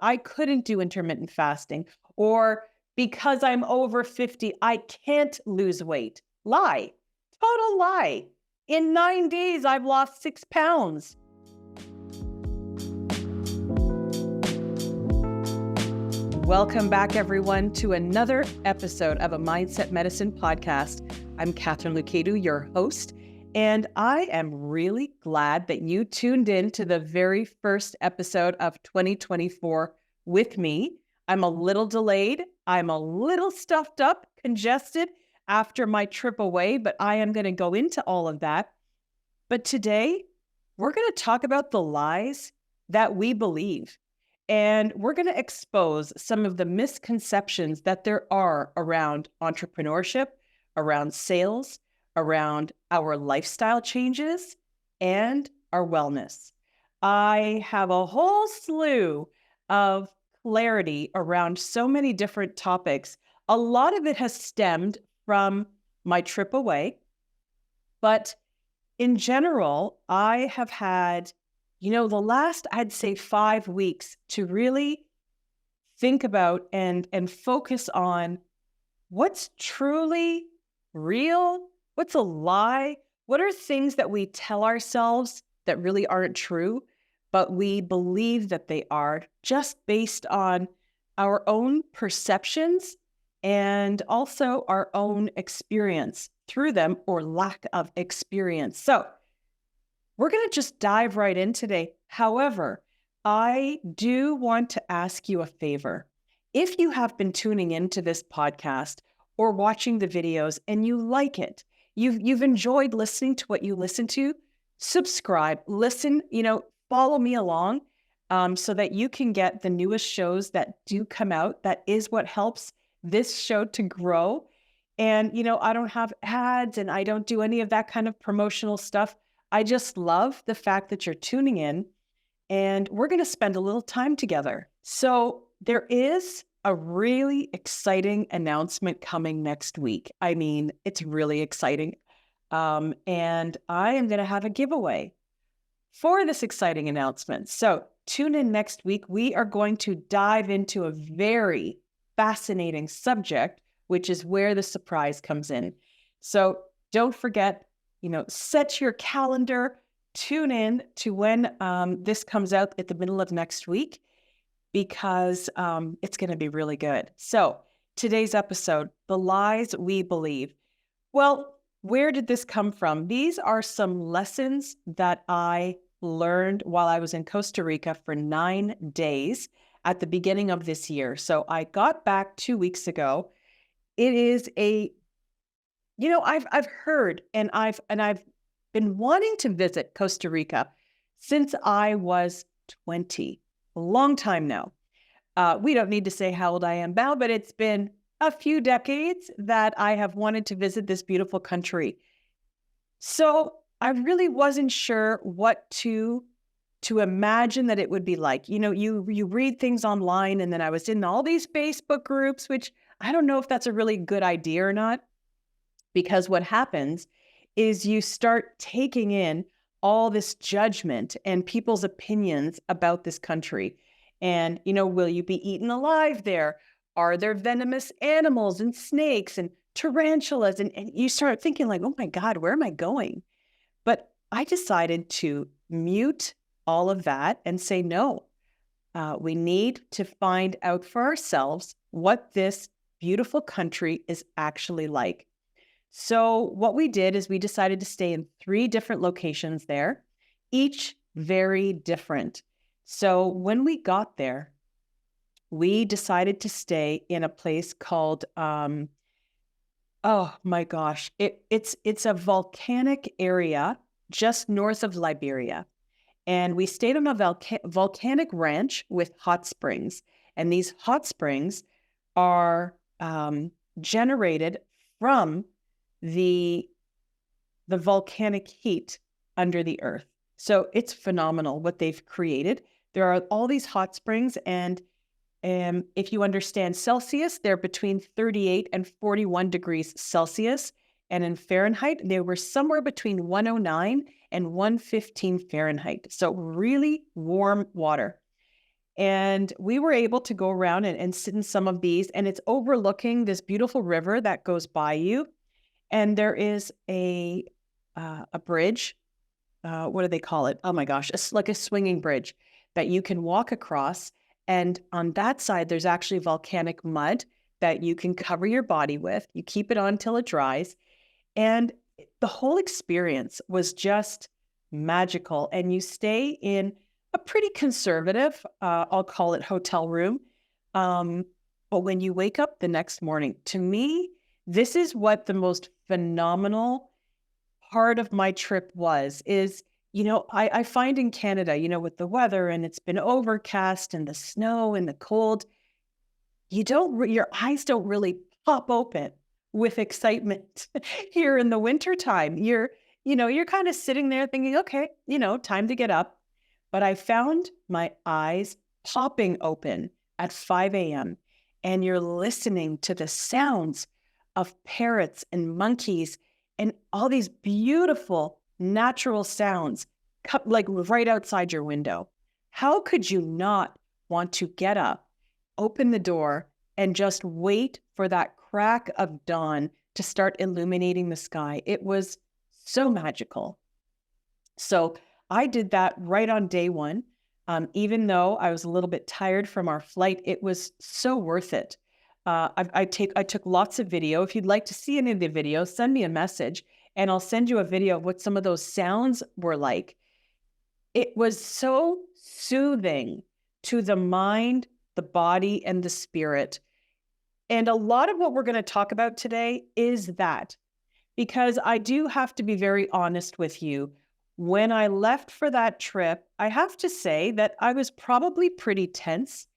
I couldn't do intermittent fasting, or because I'm over 50, I can't lose weight. Lie. Total lie. In 9 days, I've lost 6 pounds. Welcome back, everyone, to another episode of a Mindset Medicine podcast. I'm Katharine Loucaidou, your host, and I am really glad that you tuned in to the very first episode of 2024 with me. I'm a little delayed. I'm a little stuffed up, congested after my trip away, but I am going to go into all of that. But today, we're going to talk about the lies that we believe. And we're going to expose some of the misconceptions that there are around entrepreneurship, around sales, around our lifestyle changes, and our wellness. I have a whole slew of clarity around so many different topics. A lot of it has stemmed from my trip away, but in general, I have had the last, I'd say 5 weeks to really think about and focus on what's truly real, what's a lie, what are things that we tell ourselves that really aren't true, but we believe that they are just based on our own perceptions and also our own experience through them or lack of experience. So we're going to just dive right in today. However, I do want to ask you a favor. If you have been tuning into this podcast or watching the videos and you like it, you've enjoyed listening to what you listen to, subscribe, listen, follow me along so that you can get the newest shows that do come out. That is what helps this show to grow. And, I don't have ads and I don't do any of that kind of promotional stuff. I just love the fact that you're tuning in and we're going to spend a little time together. So there is a really exciting announcement coming next week. I mean, it's really exciting. And I am going to have a giveaway for this exciting announcement. So tune in next week. We are going to dive into a very fascinating subject, which is where the surprise comes in. So don't forget, set your calendar, tune in to when this comes out at the middle of next week, because it's going to be really good. So today's episode, the lies we believe. Well, where did this come from? These are some lessons that I learned while I was in Costa Rica for 9 days at the beginning of this year. So I got back 2 weeks ago. It is I've heard and I've been wanting to visit Costa Rica since I was 20, a long time now. We don't need to say how old I am now, but it's been a few decades that I have wanted to visit this beautiful country. So I really wasn't sure what to imagine that it would be like. You read things online, and then I was in all these Facebook groups, which I don't know if that's a really good idea or not. Because what happens is you start taking in all this judgment and people's opinions about this country. And, will you be eaten alive there? Are there venomous animals and snakes and tarantulas? And you start thinking like, oh my God, where am I going? But I decided to mute all of that and say, no, we need to find out for ourselves what this beautiful country is actually like. So what we did is we decided to stay in 3 different locations there, each very different. So when we got there, we decided to stay in a place called, oh my gosh, it's a volcanic area just north of Liberia. And we stayed on a volcanic ranch with hot springs. And these hot springs are generated from the volcanic heat under the earth. So it's phenomenal what they've created. There are all these hot springs, and if you understand Celsius, they're between 38 and 41 degrees Celsius. And in Fahrenheit, they were somewhere between 109 and 115 Fahrenheit. So really warm water. And we were able to go around and sit in some of these, and it's overlooking this beautiful river that goes by you. And there is a bridge. What do they call it? Oh my gosh, it's like a swinging bridge that you can walk across. And on that side, there's actually volcanic mud that you can cover your body with. You keep it on till it dries. And the whole experience was just magical. And you stay in a pretty conservative, I'll call it hotel room. Um, but when you wake up the next morning, to me, this is what the most phenomenal part of my trip is, I find in Canada, with the weather and it's been overcast and the snow and the cold, your eyes don't really pop open with excitement here in the wintertime. You're kind of sitting there thinking, okay, time to get up. But I found my eyes popping open at 5 a.m. and you're listening to the sounds of parrots and monkeys and all these beautiful natural sounds like right outside your window. How could you not want to get up, open the door, and just wait for that crack of dawn to start illuminating the sky? It was so magical. So I did that right on day one. Even though I was a little bit tired from our flight, it was so worth it. I took lots of video. If you'd like to see any of the videos, send me a message and I'll send you a video of what some of those sounds were like. It was so soothing to the mind, the body, and the spirit. And a lot of what we're going to talk about today is that, because I do have to be very honest with you. When I left for that trip, I have to say that I was probably pretty tense.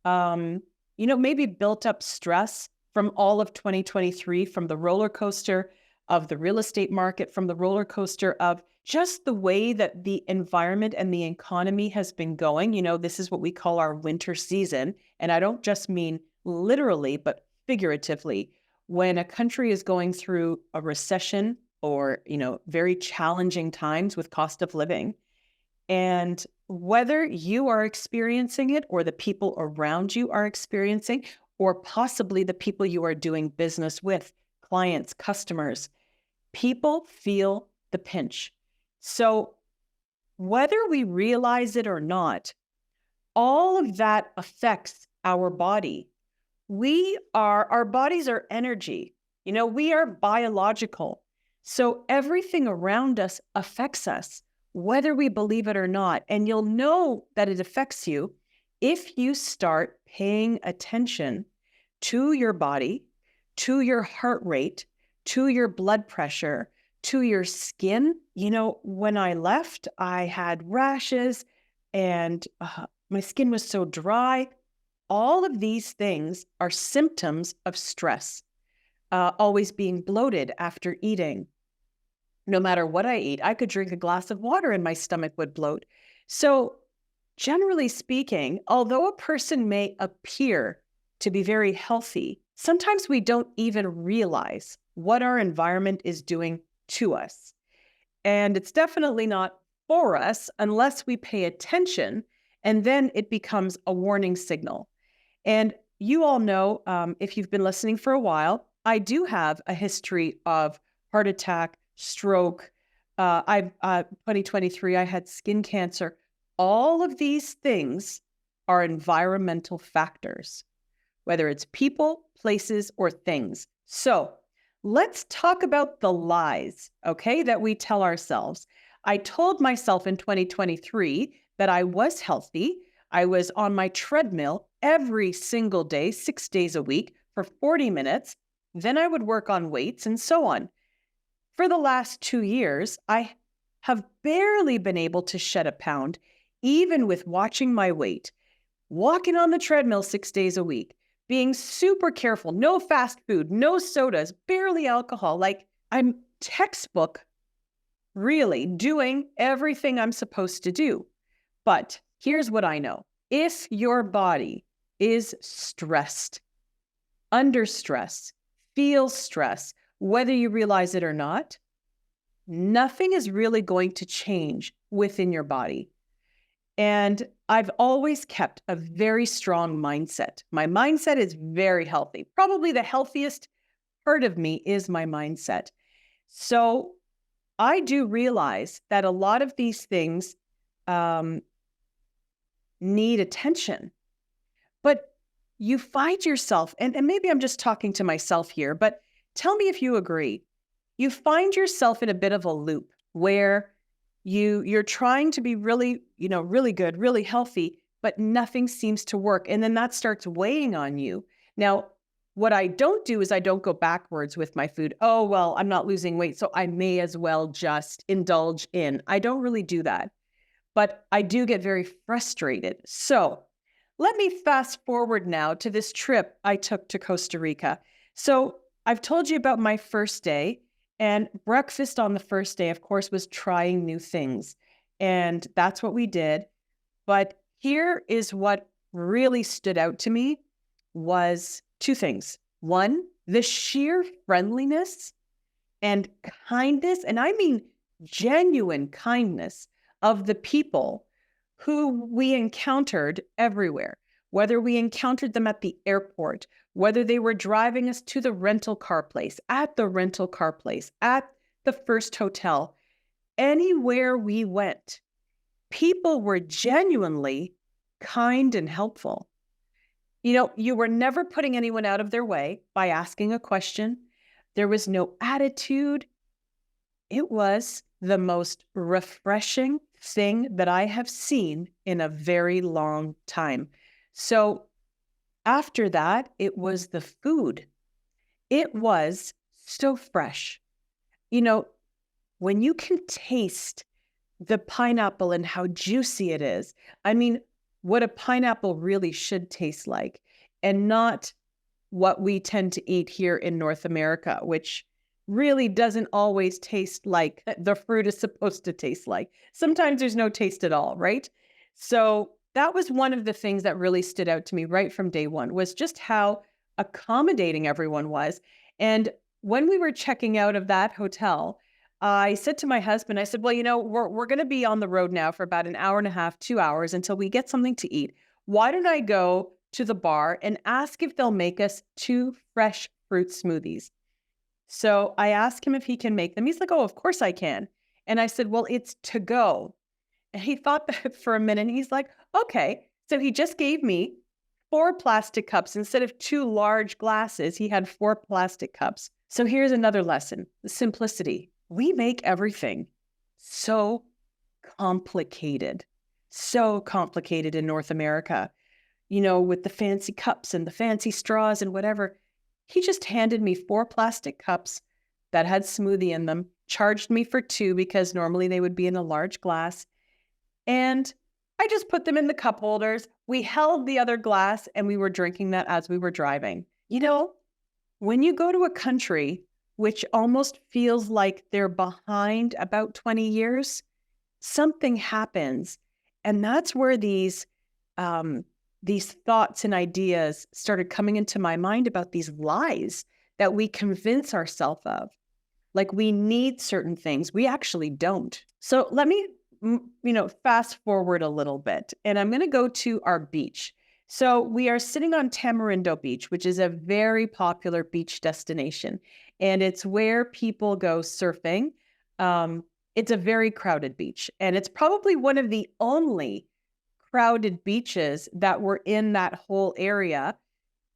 Maybe built up stress from all of 2023, from the roller coaster of the real estate market, from the roller coaster of just the way that the environment and the economy has been going. This is what we call our winter season. And I don't just mean literally, but figuratively. When a country is going through a recession or, very challenging times with cost of living, and whether you are experiencing it or the people around you are experiencing, or possibly the people you are doing business with, clients, customers, people feel the pinch. So whether we realize it or not, all of that affects our body. Our bodies are energy. We are biological. So everything around us affects us, whether we believe it or not. And you'll know that it affects you if you start paying attention to your body, to your heart rate, to your blood pressure, to your skin. When I left, I had rashes and my skin was so dry. All of these things are symptoms of stress. Always being bloated after eating. No matter what I eat, I could drink a glass of water and my stomach would bloat. So generally speaking, although a person may appear to be very healthy, sometimes we don't even realize what our environment is doing to us. And it's definitely not for us unless we pay attention, and then it becomes a warning signal. And you all know, if you've been listening for a while, I do have a history of heart attack, stroke. 2023, I had skin cancer. All of these things are environmental factors, whether it's people, places, or things. So let's talk about the lies, okay, that we tell ourselves. I told myself in 2023 that I was healthy. I was on my treadmill every single day, 6 days a week for 40 minutes. Then I would work on weights and so on. For the last 2 years, I have barely been able to shed a pound, even with watching my weight, walking on the treadmill 6 days a week, being super careful, no fast food, no sodas, barely alcohol. Like I'm textbook, really doing everything I'm supposed to do. But here's what I know. If your body is stressed, under stress, feels stress, whether you realize it or not, nothing is really going to change within your body. And I've always kept a very strong mindset. My mindset is very healthy. Probably the healthiest part of me is my mindset. So I do realize that a lot of these things need attention, but you find yourself, and maybe I'm just talking to myself here, but tell me if you agree. You find yourself in a bit of a loop where you're trying to be really, really good, really healthy, but nothing seems to work. And then that starts weighing on you. Now, what I don't do is I don't go backwards with my food. Oh, well, I'm not losing weight, so I may as well just indulge in. I don't really do that, but I do get very frustrated. So let me fast forward now to this trip I took to Costa Rica. So I've told you about my first day. And breakfast on the first day, of course, was trying new things. And that's what we did. But here is what really stood out to me was two things. One, the sheer friendliness and kindness, and I mean genuine kindness of the people who we encountered everywhere, whether we encountered them at the airport, whether they were driving us to the rental car place, at the rental car place, at the first hotel, anywhere we went, people were genuinely kind and helpful. You were never putting anyone out of their way by asking a question. There was no attitude. It was the most refreshing thing that I have seen in a very long time. So after that, it was the food. It was so fresh. When you can taste the pineapple and how juicy it is, I mean, what a pineapple really should taste like, and not what we tend to eat here in North America, which really doesn't always taste like the fruit is supposed to taste like. Sometimes there's no taste at all, right? So that was one of the things that really stood out to me right from day one, was just how accommodating everyone was. And when we were checking out of that hotel, I said to my husband, I said, well, we're going to be on the road now for about an hour and a half, 2 hours until we get something to eat. Why don't I go to the bar and ask if they'll make us 2 fresh fruit smoothies? So I asked him if he can make them. He's like, oh, of course I can. And I said, well, it's to go. And he thought that for a minute. He's like, okay. So he just gave me 4 plastic cups. Instead of 2 large glasses, he had 4 plastic cups. So here's another lesson: the simplicity. We make everything so complicated in North America, with the fancy cups and the fancy straws and whatever. He just handed me 4 plastic cups that had smoothie in them, charged me for 2 because normally they would be in a large glass. And I just put them in the cup holders. We held the other glass and we were drinking that as we were driving. When you go to a country which almost feels like they're behind about 20 years, something happens. And that's where these thoughts and ideas started coming into my mind about these lies that we convince ourselves of. Like we need certain things. We actually don't. So let me, fast forward a little bit, and I'm going to go to our beach. So we are sitting on Tamarindo Beach, which is a very popular beach destination, and it's where people go surfing. It's a very crowded beach, and it's probably one of the only crowded beaches that were in that whole area,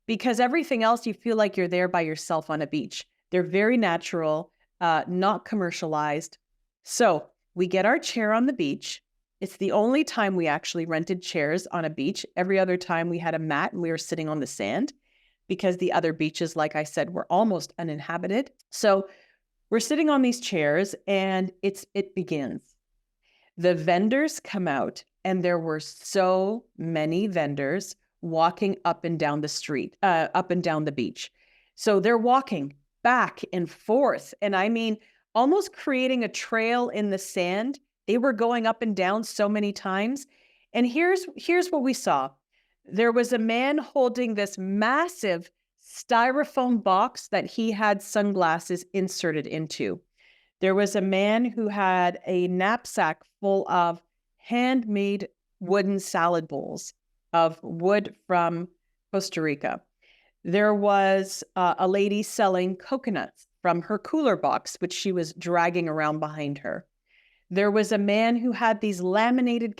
because everything else, you feel like you're there by yourself on a beach. They're very natural, not commercialized. So we get our chair on the beach. It's the only time we actually rented chairs on a beach. Every other time we had a mat and we were sitting on the sand, because the other beaches, like I said, were almost uninhabited. So we're sitting on these chairs and it begins. The vendors come out, and there were so many vendors walking up and down the street, up and down the beach. So they're walking back and forth. And I mean, almost creating a trail in the sand. They were going up and down so many times. And here's what we saw. There was a man holding this massive styrofoam box that he had sunglasses inserted into. There was a man who had a knapsack full of handmade wooden salad bowls of wood from Costa Rica. There was a lady selling coconuts from her cooler box, which she was dragging around behind her. There was a man who had these laminated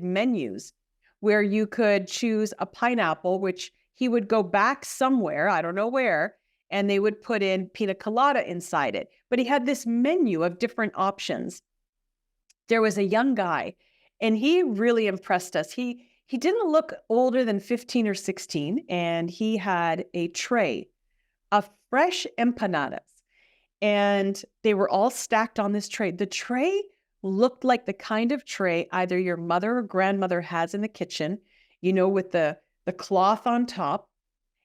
menus where you could choose a pineapple, which he would go back somewhere, I don't know where, and they would put in pina colada inside it. But he had this menu of different options. There was a young guy, and he really impressed us. He didn't look older than 15 or 16, and he had a tray of fresh empanadas, and they were all stacked on this tray. The tray looked like the kind of tray either your mother or grandmother has in the kitchen, with the cloth on top.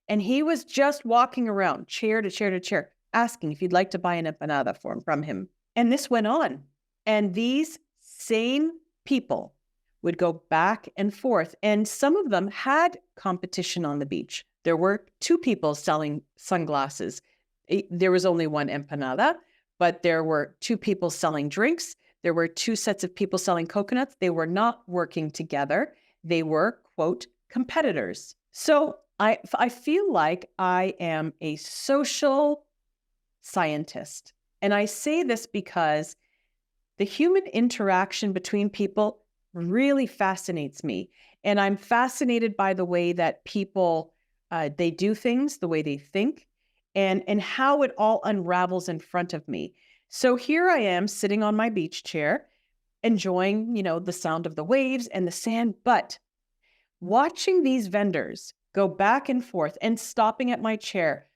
And he was just walking around chair to chair to chair, asking if you'd like to buy an empanada from him. And this went on. And these same people would go back and forth. And some of them had competition on the beach. There were 2 people selling sunglasses. There was only one empanada, but there were 2 people selling drinks. There were 2 sets of people selling coconuts. They were not working together. They were, quote, competitors. So I feel like I am a social scientist. And I say this because the human interaction between people really fascinates me. And I'm fascinated by the way that people, they do things, the way they think, and how it all unravels in front of me. So here I am sitting on my beach chair, enjoying, the sound of the waves and the sand, but watching these vendors go back and forth and stopping at my chair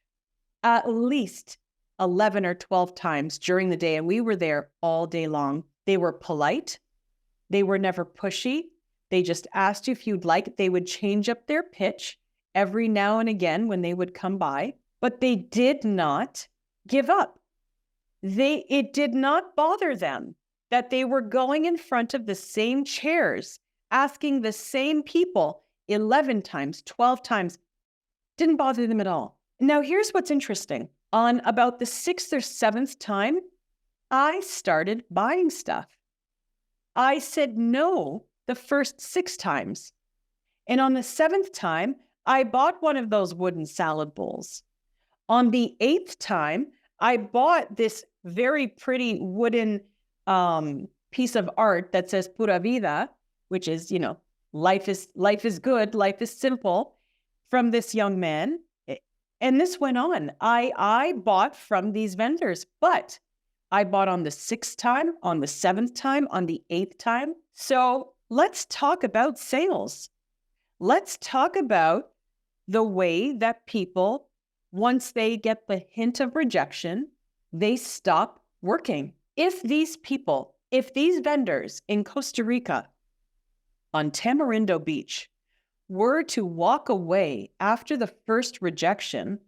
at least 11 or 12 times during the day. And we were there all day long. They were polite. They were never pushy. They just asked you if you'd like it. They would change up their pitch every now and again when they would come by, but they did not give up. It did not bother them that they were going in front of the same chairs, asking the same people 11 times, 12 times. Didn't bother them at all. Now, here's what's interesting. On about the 6th or 7th time, I started buying stuff. I said no the first 6 times. And on the 7th time, I bought one of those wooden salad bowls. On the 8th time, I bought this very pretty wooden piece of art that says Pura Vida, which is, life is good, life is simple, from this young man. And this went on. I bought from these vendors, but I bought on the 6th time, on the 7th time, on the 8th time. So let's talk about sales. Let's talk about the way that people, once they get the hint of rejection, they stop working. If these vendors in Costa Rica on Tamarindo Beach were to walk away after the first rejection,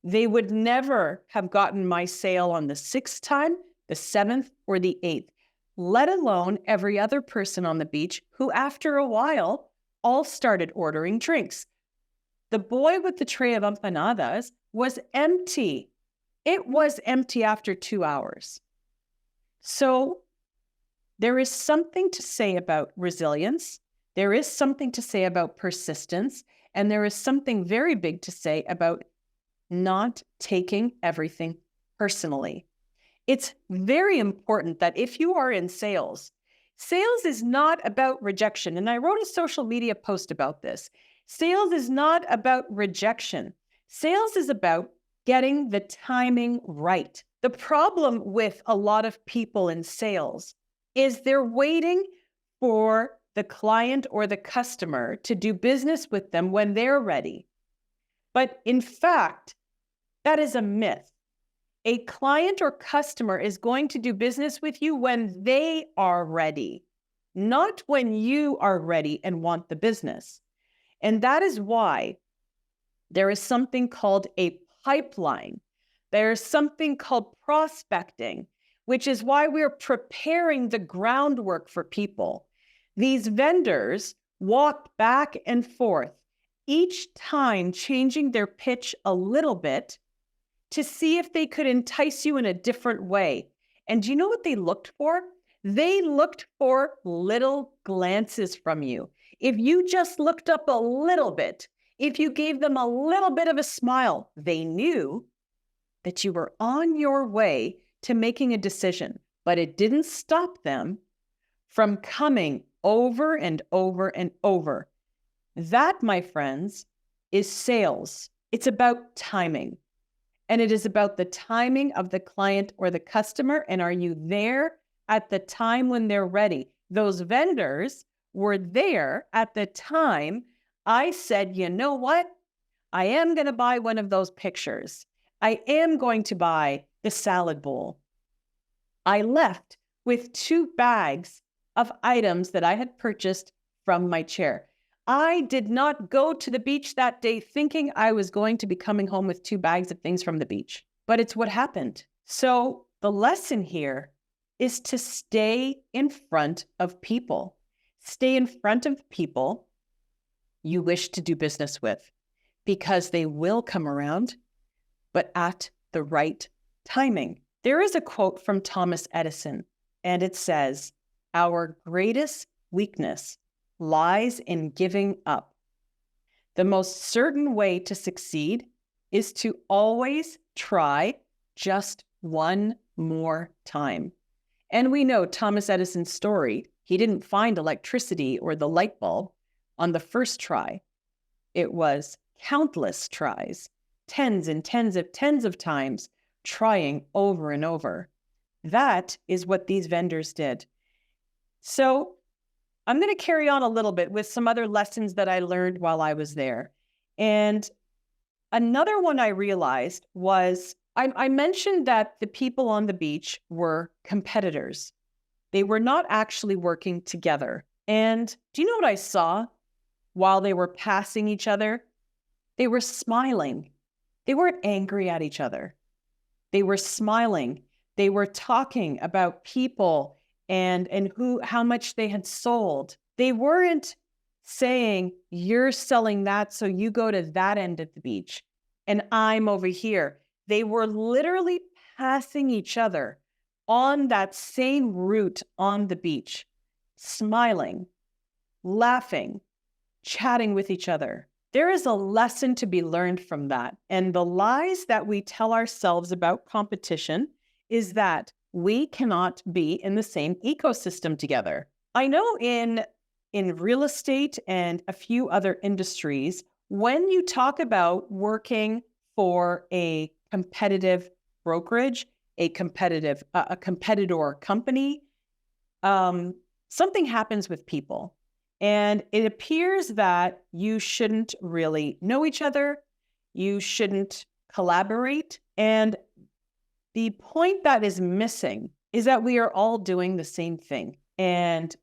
they would never have gotten my sale on the 6th time, the 7th, or the 8th, let alone every other person on the beach who, after a while, all started ordering drinks. The boy with the tray of empanadas was empty. It was empty after 2 hours. So there is something to say about resilience. There is something to say about persistence. And there is something very big to say about not taking everything personally. It's very important that if you are in sales, sales is not about rejection. And I wrote a social media post about this. Sales is not about rejection. Sales is about getting the timing right. The problem with a lot of people in sales is they're waiting for the client or the customer to do business with them when they're ready. But in fact, that is a myth. A client or customer is going to do business with you when they are ready, not when you are ready and want the business. And that is why there is something called a pipeline. There is something called prospecting, which is why we're preparing the groundwork for people. These vendors walked back and forth, each time changing their pitch a little bit to see if they could entice you in a different way. And do you know what they looked for? They looked for little glances from you. If you just looked up a little bit, if you gave them a little bit of a smile, they knew that you were on your way to making a decision, but it didn't stop them from coming over and over and over. That, my friends, is sales. It's about timing. And it is about the timing of the client or the customer. And are you there at the time when they're ready? Those vendors were there at the time I said, you know what? I am going to buy one of those pictures. I am going to buy the salad bowl. I left with 2 bags of items that I had purchased from my chair. I did not go to the beach that day thinking I was going to be coming home with 2 bags of things from the beach, but it's what happened. So the lesson here is to stay in front of people. Stay in front of people you wish to do business with, because they will come around, but at the right timing. There is a quote from Thomas Edison, and it says, "Our greatest weakness lies in giving up. The most certain way to succeed is to always try just one more time." And we know Thomas Edison's story. He didn't find electricity or the light bulb on the first try. It was countless tries, tens and tens of times, trying over and over. That is what these vendors did. So I'm going to carry on a little bit with some other lessons that I learned while I was there. And another one I realized was, I mentioned that the people on the beach were competitors. They were not actually working together. And do you know what I saw while they were passing each other? They were smiling. They weren't angry at each other. They were smiling. They were talking about people and how much they had sold. They weren't saying, you're selling that, so you go to that end of the beach and I'm over here. They were literally passing each other on that same route on the beach, smiling, laughing, chatting with each other. There is a lesson to be learned from that. And the lies that we tell ourselves about competition is that we cannot be in the same ecosystem together. I know in real estate and a few other industries, when you talk about working for a competitive brokerage, a competitor company, something happens with people. And it appears that you shouldn't really know each other. You shouldn't collaborate. And the point that is missing is that we are all doing the same thing. And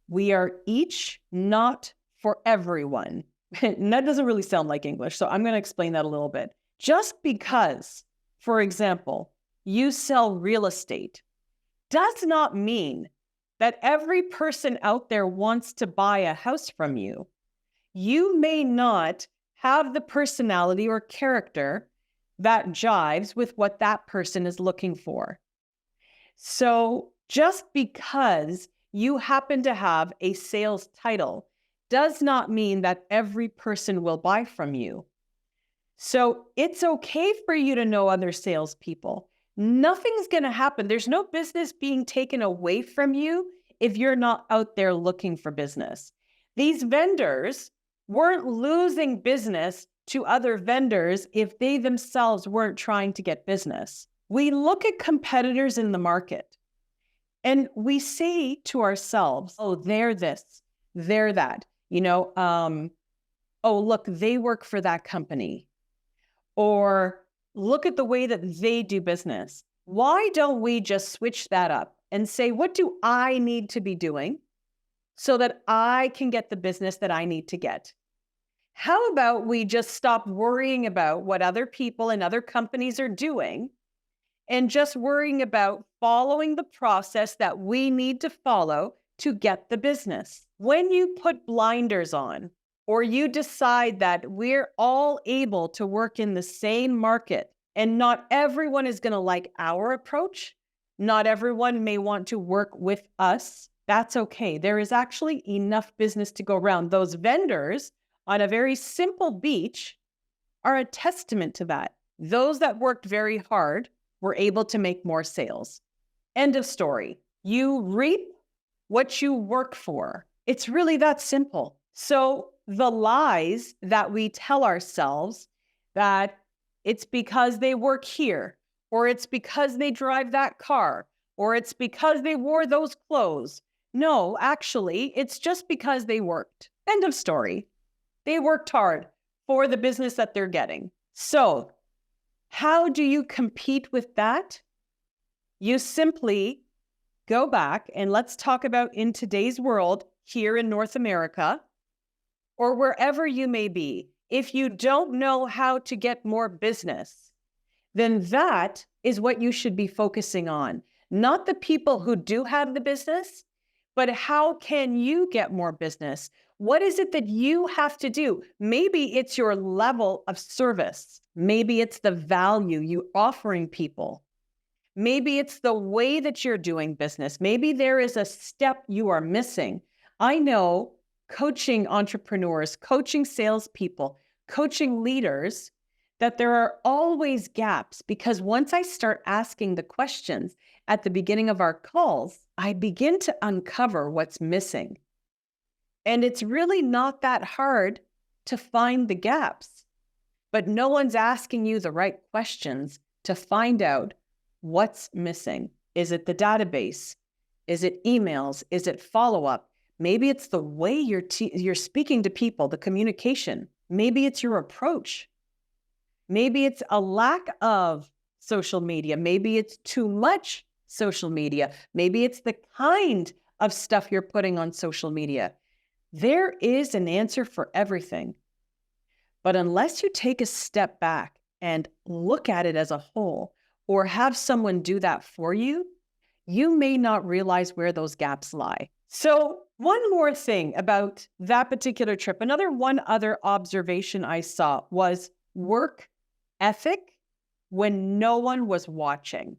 we are each not for everyone. And that doesn't really sound like English, so I'm going to explain that a little bit. Just because, for example, you sell real estate does not mean that every person out there wants to buy a house from you. You may not have the personality or character that jives with what that person is looking for. So just because you happen to have a sales title does not mean that every person will buy from you. So it's okay for you to know other salespeople. Nothing's going to happen. There's no business being taken away from you if you're not out there looking for business. These vendors weren't losing business to other vendors if they themselves weren't trying to get business. We look at competitors in the market and we say to ourselves, oh, they're this, they're that, oh, look, they work for that company. Or look at the way that they do business. Why don't we just switch that up and say, what do I need to be doing so that I can get the business that I need to get? How about we just stop worrying about what other people and other companies are doing and just worrying about following the process that we need to follow to get the business? When you put blinders on, or you decide that we're all able to work in the same market and not everyone is going to like our approach, Not everyone may want to work with us. That's okay. There is actually enough business to go around. Those vendors on a very simple beach are a testament to that. Those that worked very hard were able to make more sales. End of story. You reap what you work for. It's really that simple. So the lies that we tell ourselves that it's because they work here, or it's because they drive that car, or it's because they wore those clothes. No, actually, it's just because they worked. End of story. They worked hard for the business that they're getting. So how do you compete with that? You simply go back and let's talk about in today's world here in North America or wherever you may be. If you don't know how to get more business, then that is what you should be focusing on. Not the people who do have the business, but how can you get more business? What is it that you have to do? Maybe it's your level of service. Maybe it's the value you're offering people. Maybe it's the way that you're doing business. Maybe there is a step you are missing. I know coaching entrepreneurs, coaching salespeople, coaching leaders, that there are always gaps because once I start asking the questions at the beginning of our calls, I begin to uncover what's missing. And it's really not that hard to find the gaps, but no one's asking you the right questions to find out what's missing. Is it the database? Is it emails? Is it follow-up? Maybe it's the way you're speaking to people, the communication. Maybe it's your approach. Maybe it's a lack of social media. Maybe it's too much social media. Maybe it's the kind of stuff you're putting on social media. There is an answer for everything. But unless you take a step back and look at it as a whole, or have someone do that for you, you may not realize where those gaps lie. So one more thing about that particular trip, one other observation I saw was work ethic when no one was watching.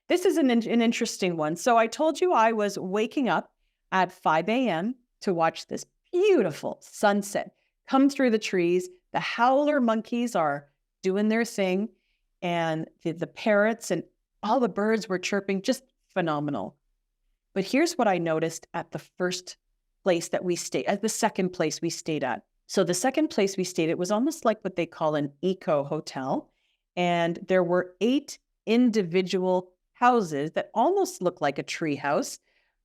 This is an interesting one. So I told you I was waking up at 5 a.m. to watch this beautiful sunset come through the trees. The howler monkeys are doing their thing, and the parrots and all the birds were chirping, just phenomenal. But here's what I noticed at the first place that we stayed, at the second place we stayed at. So the second place we stayed at was almost like what they call an eco hotel. And there were 8 individual houses that almost looked like a tree house,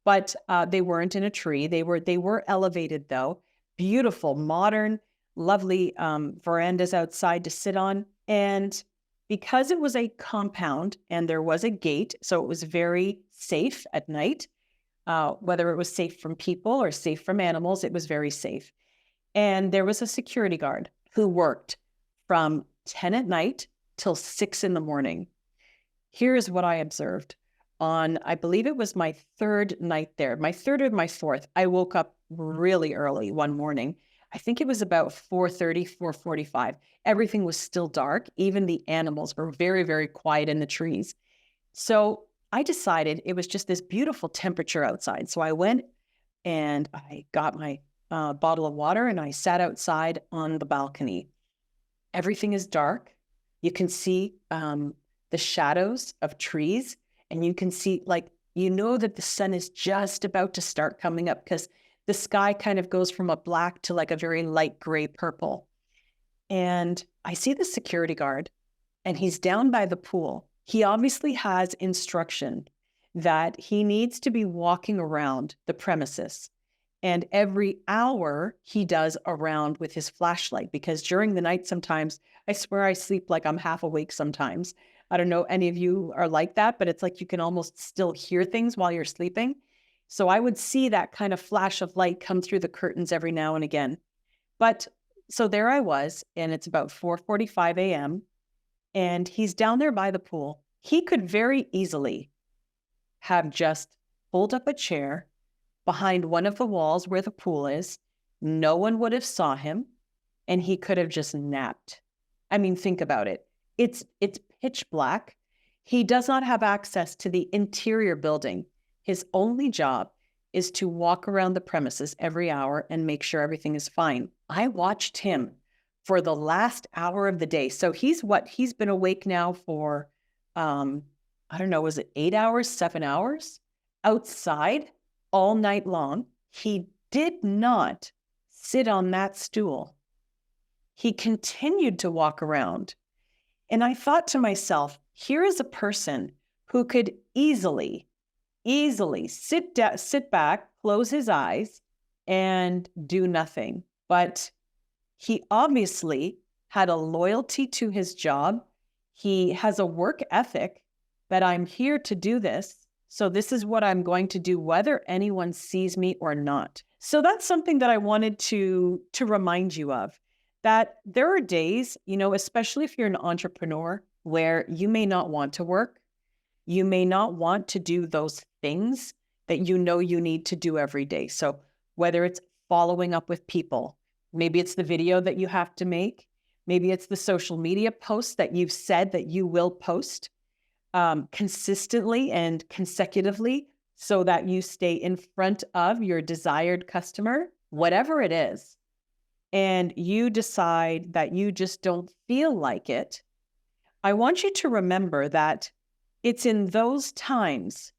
but they weren't in a tree. They were elevated though. Beautiful, modern, lovely verandas outside to sit on. And because it was a compound and there was a gate, so it was very safe at night, whether it was safe from people or safe from animals, it was very safe. And there was a security guard who worked from 10 at night till 6 in the morning. Here's what I observed on, I believe it was my 3rd night there, my 3rd or my 4th. I woke up really early one morning. I think it was about 4:30, 4:45. Everything was still dark. Even the animals were very, very quiet in the trees. So I decided it was just this beautiful temperature outside. So I went and I got my bottle of water and I sat outside on the balcony. Everything is dark. You can see the shadows of trees, and you can see, like, you know that the sun is just about to start coming up because the sky kind of goes from a black to like a very light gray purple. And I see the security guard and he's down by the pool. He obviously has instruction that he needs to be walking around the premises. And every hour he does a round with his flashlight, because during the night, sometimes I swear I sleep like I'm half awake sometimes. I don't know, any of you are like that, but it's like you can almost still hear things while you're sleeping. So I would see that kind of flash of light come through the curtains every now and again. But so there I was, and it's about 4:45 a.m. and he's down there by the pool. He could very easily have just pulled up a chair behind one of the walls where the pool is. No one would have saw him, and he could have just napped. I mean, think about it. It's pitch black. He does not have access to the interior building. His only job is to walk around the premises every hour and make sure everything is fine. I watched him for the last hour of the day. So he's been awake now for, I don't know, was it 8 hours, 7 hours outside all night long? He did not sit on that stool. He continued to walk around. And I thought to myself, here is a person who could easily sit back, close his eyes, and do nothing. But he obviously had a loyalty to his job. He has a work ethic that I'm here to do this. So this is what I'm going to do, whether anyone sees me or not. So that's something that I wanted to remind you of, that there are days, especially if you're an entrepreneur, where you may not want to work. You may not want to do those things that you need to do every day. So whether it's following up with people, maybe it's the video that you have to make, maybe it's the social media posts that you've said that you will post consistently and consecutively so that you stay in front of your desired customer, whatever it is, and you decide that you just don't feel like it, I want you to remember that it's in those times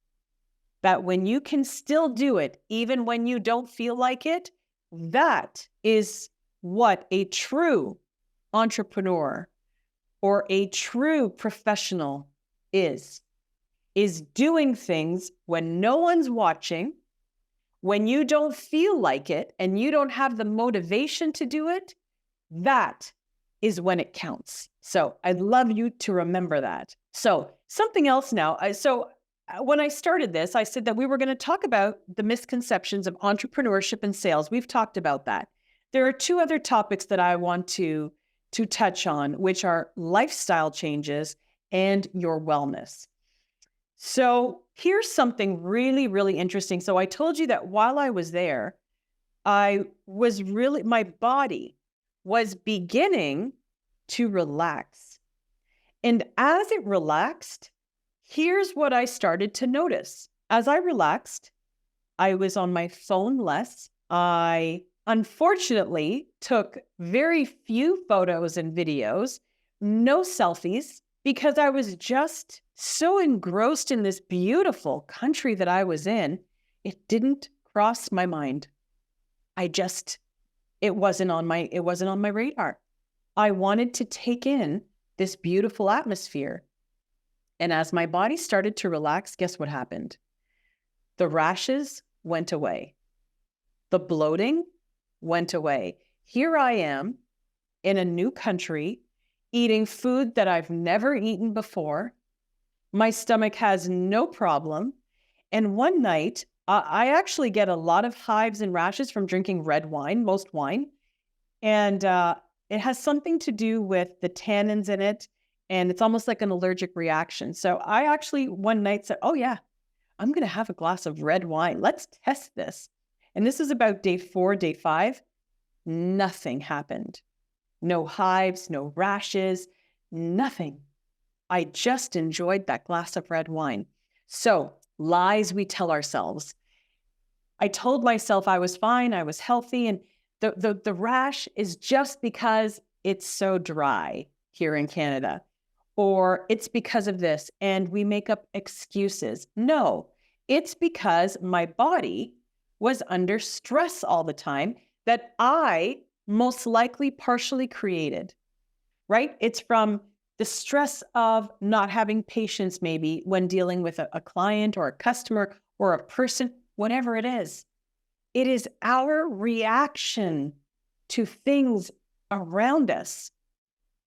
that when you can still do it, even when you don't feel like it, that is what a true entrepreneur or a true professional is doing things when no one's watching, when you don't feel like it and you don't have the motivation to do it. That is when it counts. So I'd love you to remember that. So something else now. When I started this, I said that we were going to talk about the misconceptions of entrepreneurship and sales. We've talked about that. There are two other topics that I want to touch on, which are lifestyle changes and your wellness. So here's something really, really interesting. So I told you that while I was there, my body was beginning to relax. And as it relaxed, here's what I started to notice. As I relaxed, I was on my phone less. I unfortunately took very few photos and videos, no selfies, because I was just so engrossed in this beautiful country that I was in. It didn't cross my mind. It wasn't on my radar. I wanted to take in this beautiful atmosphere. And as my body started to relax, guess what happened? The rashes went away. The bloating went away. Here I am in a new country, eating food that I've never eaten before. My stomach has no problem. And one night, I actually get a lot of hives and rashes from drinking red wine, most wine. And it has something to do with the tannins in it. And it's almost like an allergic reaction. So I actually one night said, oh yeah, I'm going to have a glass of red wine. Let's test this. And this is about day 4, day 5. Nothing happened. No hives, no rashes, nothing. I just enjoyed that glass of red wine. So lies we tell ourselves. I told myself I was fine, I was healthy, and the rash is just because it's so dry here in Canada, or it's because of this, and we make up excuses. No, it's because my body was under stress all the time that I most likely partially created, right? It's from the stress of not having patience, maybe when dealing with a client or a customer or a person, whatever it is. It is our reaction to things around us.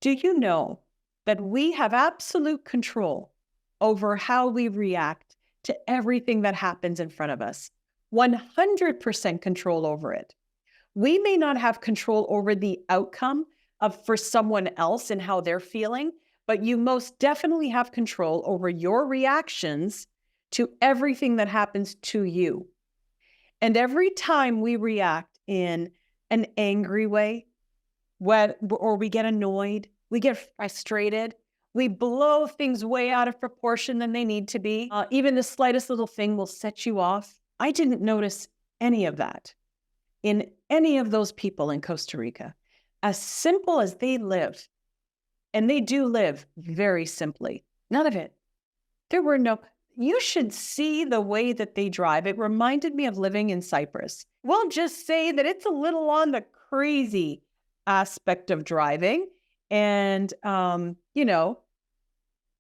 Do you know that we have absolute control over how we react to everything that happens in front of us? 100% control over it. We may not have control over the outcome for someone else and how they're feeling, but you most definitely have control over your reactions to everything that happens to you. And every time we react in an angry way, or we get annoyed, we get frustrated, We blow things way out of proportion than they need to be. Even the slightest little thing will set you off. I didn't notice any of that in any of those people in Costa Rica. As simple as they live, and they do live very simply, none of it. You should see the way that they drive. It reminded me of living in Cyprus. We'll just say that it's a little on the crazy aspect of driving and,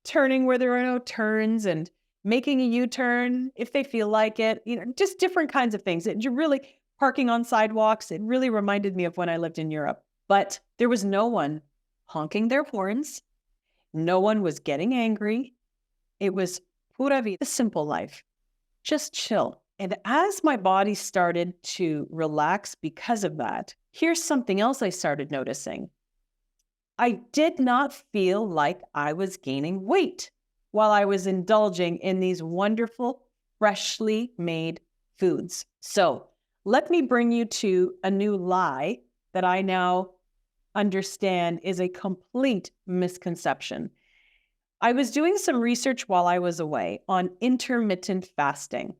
turning where there are no turns and making a U-turn if they feel like it, just different kinds of things. You're really parking on sidewalks. It really reminded me of when I lived in Europe. But there was no one honking their horns. No one was getting angry. It was pura vida, a simple life. Just chill. And as my body started to relax because of that, here's something else I started noticing. I did not feel like I was gaining weight while I was indulging in these wonderful, freshly made foods. So let me bring you to a new lie that I now understand is a complete misconception. I was doing some research while I was away on intermittent fasting.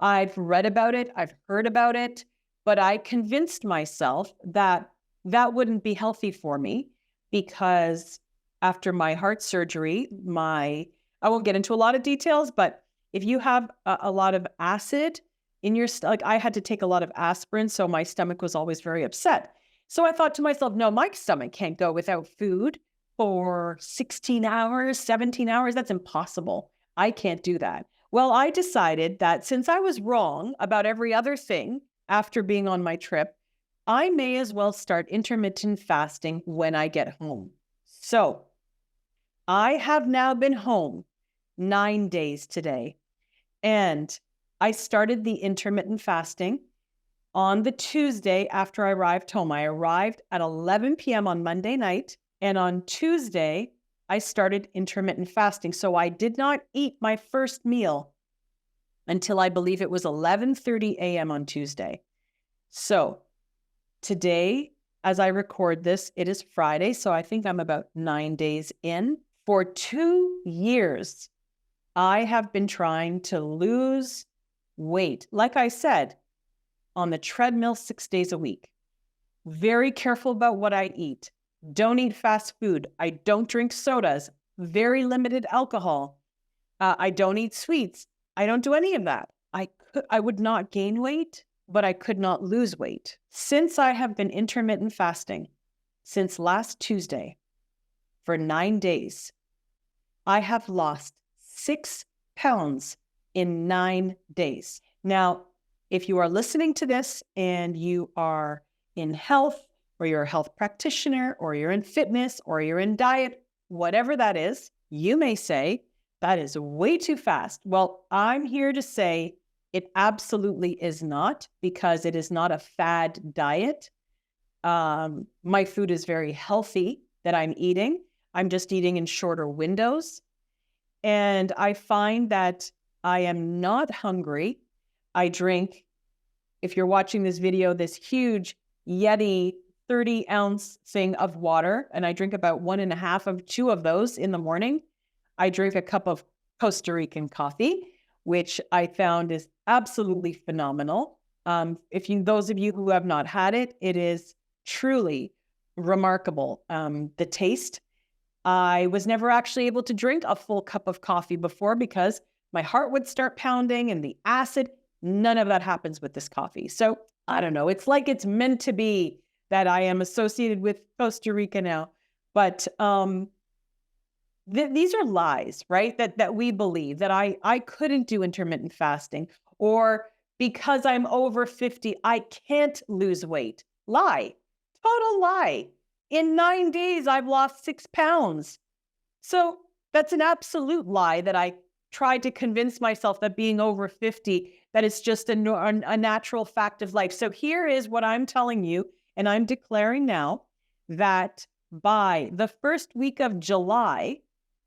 I've read about it, I've heard about it, but I convinced myself that that wouldn't be healthy for me because after my heart surgery, I won't get into a lot of details, but if you have a lot of acid in your stomach, I had to take a lot of aspirin, so my stomach was always very upset. So I thought to myself, no, my stomach can't go without food for 16 hours, 17 hours. That's impossible. I can't do that. Well, I decided that since I was wrong about every other thing after being on my trip, I may as well start intermittent fasting when I get home. So I have now been home 9 days today, and I started the intermittent fasting on the Tuesday after I arrived home. I arrived at 11 p.m. on Monday night, and on Tuesday, I started intermittent fasting. So I did not eat my first meal until I believe it was 11:30 a.m. on Tuesday. So today, as I record this, it is Friday, so I think I'm about 9 days in. For 2 years, I have been trying to lose weight. Like I said, on the treadmill 6 days a week. Very careful about what I eat. Don't eat fast food. I don't drink sodas. Very limited alcohol. I don't eat sweets. I don't do any of that. I would not gain weight, but I could not lose weight. Since I have been intermittent fasting, since last Tuesday, for 9 days, I have lost 6 pounds in 9 days. Now, if you are listening to this and you are in health, or you're a health practitioner, or you're in fitness, or you're in diet, whatever that is, you may say, that is way too fast. Well, I'm here to say it absolutely is not, because it is not a fad diet. My food is very healthy that I'm eating. I'm just eating in shorter windows. And I find that I am not hungry. I drink, if you're watching this video, this huge Yeti 30-ounce thing of water, and I drink about 1.5 of 2 of those in the morning. I drink a cup of Costa Rican coffee, which I found is absolutely phenomenal. Those of you who have not had it, it is truly remarkable. The taste. I was never actually able to drink a full cup of coffee before because my heart would start pounding and the acid. None of that happens with this coffee. So I don't know. It's like it's meant to be that I am associated with Costa Rica now. But these are lies, right? That we believe that I couldn't do intermittent fasting, or because I'm over 50, I can't lose weight. Lie. Total lie. In 9 days, I've lost 6 pounds. So that's an absolute lie that I tried to convince myself that being over 50, that it's just a natural fact of life. So here is what I'm telling you, and I'm declaring now that by the first week of July,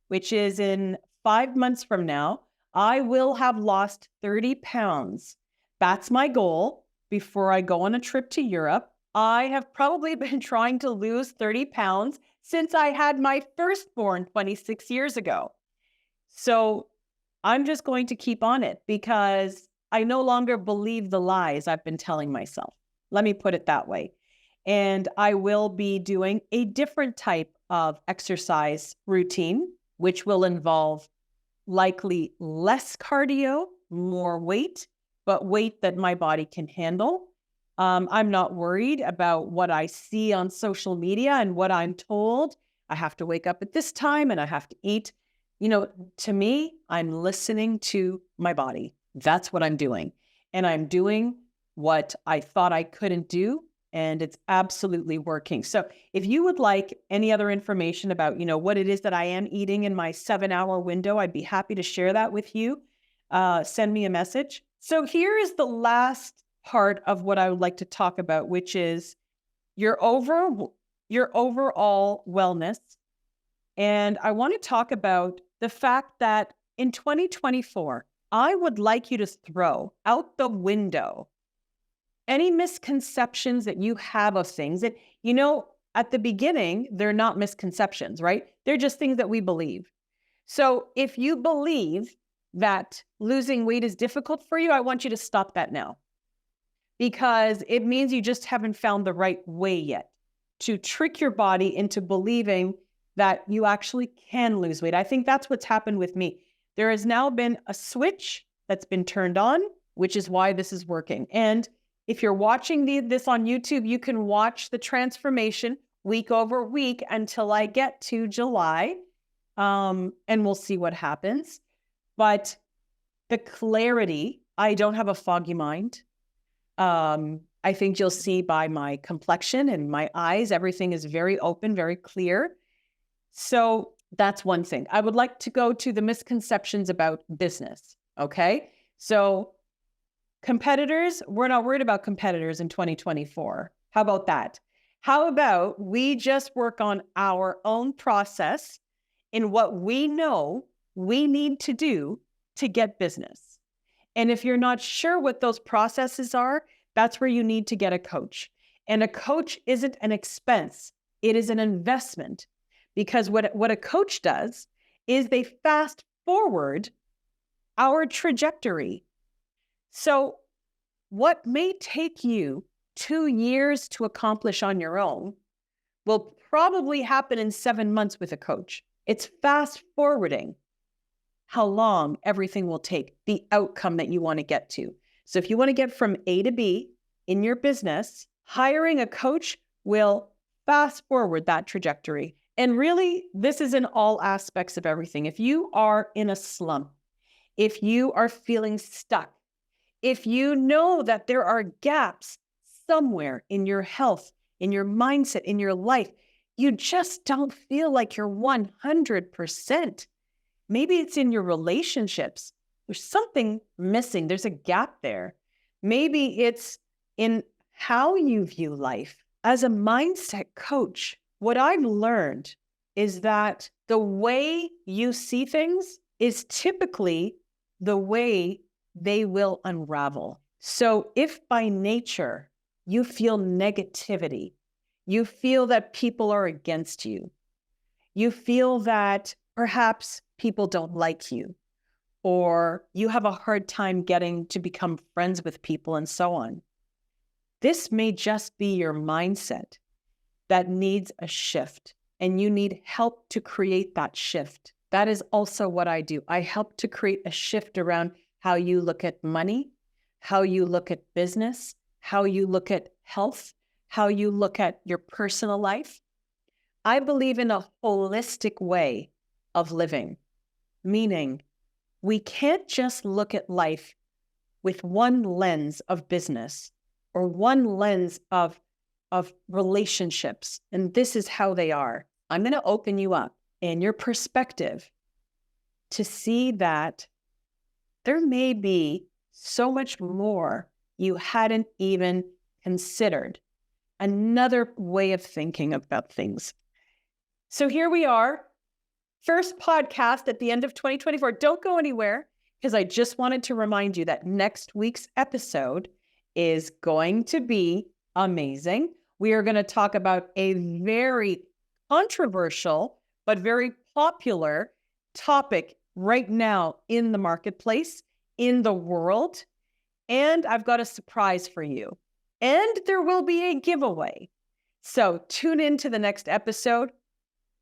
which is in 5 months from now, I will have lost 30 pounds. That's my goal before I go on a trip to Europe. I have probably been trying to lose 30 pounds since I had my firstborn 26 years ago. So I'm just going to keep on it because I no longer believe the lies I've been telling myself. Let me put it that way. And I will be doing a different type of exercise routine, which will involve likely less cardio, more weight, but weight that my body can handle. I'm not worried about what I see on social media and what I'm told. I have to wake up at this time and I have to eat. To me, I'm listening to my body. That's what I'm doing. And I'm doing what I thought I couldn't do. And it's absolutely working. So if you would like any other information about, what it is that I am eating in my 7-hour window, I'd be happy to share that with you. Send me a message. So here is the last part of what I would like to talk about, which is your overall wellness. And I want to talk about the fact that in 2024, I would like you to throw out the window any misconceptions that you have of things that, at the beginning, they're not misconceptions, right? They're just things that we believe. So if you believe that losing weight is difficult for you, I want you to stop that now, because it means you just haven't found the right way yet to trick your body into believing that you actually can lose weight. I think that's what's happened with me. There has now been a switch that's been turned on, which is why this is working. And if you're watching this on YouTube, you can watch the transformation week over week until I get to July, and we'll see what happens. But the clarity, I don't have a foggy mind. I think you'll see by my complexion and my eyes, everything is very open, very clear. So that's one thing. I would like to go to the misconceptions about business. Okay. So competitors, we're not worried about competitors in 2024. How about that? How about we just work on our own process in what we know we need to do to get business? And if you're not sure what those processes are, that's where you need to get a coach. And a coach isn't an expense. It is an investment, because what a coach does is they fast forward our trajectory. So what may take you 2 years to accomplish on your own will probably happen in 7 months with a coach. It's fast forwarding how long everything will take, the outcome that you want to get to. So if you want to get from A to B in your business, hiring a coach will fast forward that trajectory. And really, this is in all aspects of everything. If you are in a slump, if you are feeling stuck, if you know that there are gaps somewhere in your health, in your mindset, in your life, you just don't feel like you're 100%. Maybe it's in your relationships. There's something missing. There's a gap there. Maybe it's in how you view life. As a mindset coach, what I've learned is that the way you see things is typically the way they will unravel. So if by nature you feel negativity, you feel that people are against you, you feel that perhaps people don't like you, or you have a hard time getting to become friends with people and so on, this may just be your mindset that needs a shift, and you need help to create that shift. That is also what I do. I help to create a shift around how you look at money, how you look at business, how you look at health, how you look at your personal life. I believe in a holistic way of living, meaning we can't just look at life with one lens of business or one lens of relationships, and this is how they are. I'm going to open you up in your perspective to see that there may be so much more you hadn't even considered, another way of thinking about things. So here we are, first podcast at the end of 2024. Don't go anywhere, because I just wanted to remind you that next week's episode is going to be amazing. We are going to talk about a very controversial, but very popular topic right now in the marketplace, in the world. And I've got a surprise for you. And there will be a giveaway. So tune in to the next episode.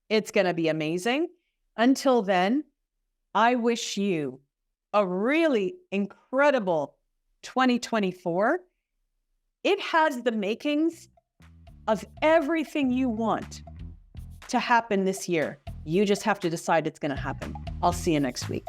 It's going to be amazing. Until then, I wish you a really incredible 2024. It has the makings of everything you want to happen this year. You just have to decide it's going to happen. I'll see you next week.